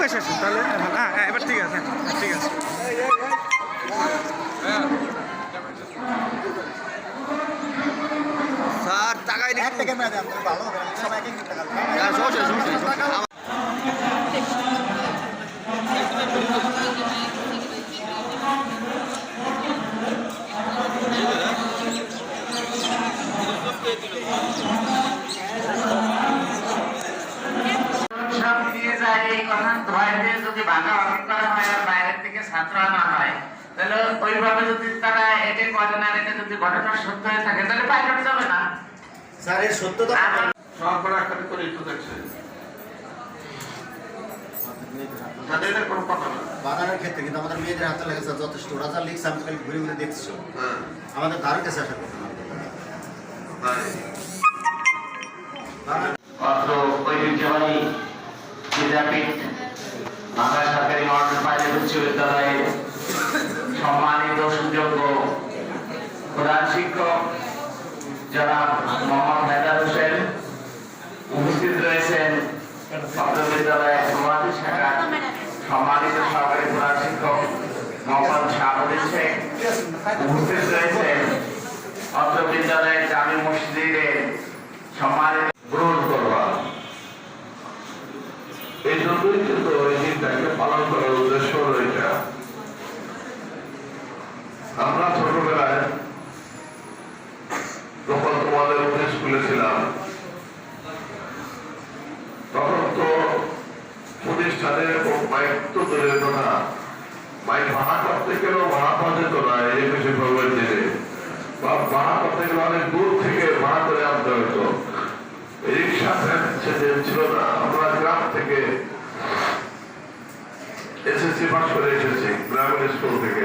পাশে আসেন তাহলে। হ্যাঁ হ্যাঁ এবার ঠিক আছে, ঠিক আছে। স্যার টাকাই একটা ক্যামেরা দেন ভালো হবে সবাই এক টাকা সব দিয়ে যায় এই কথা ধোয়াই দিয়ে যদি ভাঙা অনেক করা হয় আর বাইরের থেকে ছাত্র আনা হয়, তাহলে ওইভাবে যদি তারা এটা করে না, এটা যদি ঘটনা সত্য হয়ে থাকে তাহলে পাইলট যাবে না। স্যার এর সত্যতা সরকার একটা করে একটু দেখছে তাদের কোনো কথা না বাজারের ক্ষেত্রে কিন্তু আমাদের মেয়েদের হাতে লেগেছে যথেষ্ট। ওরা যা লিখছে আমি খালি ঘুরে ঘুরে দেখছি। আমাদের দারুণ কাছে আসা কথা অত্র ঐতিহ্যবাহী বিদ্যাপীঠ ঢাকা সরকারি মডেল পাইলট উচ্চ বিদ্যালয়ের সম্মানিত সুযোগ্য প্রধান শিক্ষক জনাব মোহাম্মদ হায়দার হোসেন, উপস্থিত রয়েছেন অত্র বিদ্যালয়ের সমাধি শাখার সম্মানিত সহকারী প্রধান শিক্ষক মোহাম্মদ শাহাবুদ্দিন শেখ, উপস্থিত রয়েছেন অত্র বিদ্যালয়ের জামি মসজিদের সম্মানিত গ্রহণ করবা। এই জন্যই কিন্তু এই দিনটাকে পালন করার উদ্দেশ্য হলো এটা। আমরা ছোটবেলায় যখন তোমাদের স্কুলে ছিলাম তখন তো প্রতিষ্ঠানে মাইক তো দূরের কথা, মাইক ভাড়া করতে গেলেও ভাড়া পাওয়া যেত না এই 21শে ফেব্রুয়ারি দিনে, বা ভাড়া করতে গেলে অনেক দূর থেকে ভাড়া করে আনতে হতো। রিক্সা সেদিন ছিল না। আমরা গ্রাম থেকে এসএসসি পাস করে এসেছি, গ্রামের স্কুল থেকে।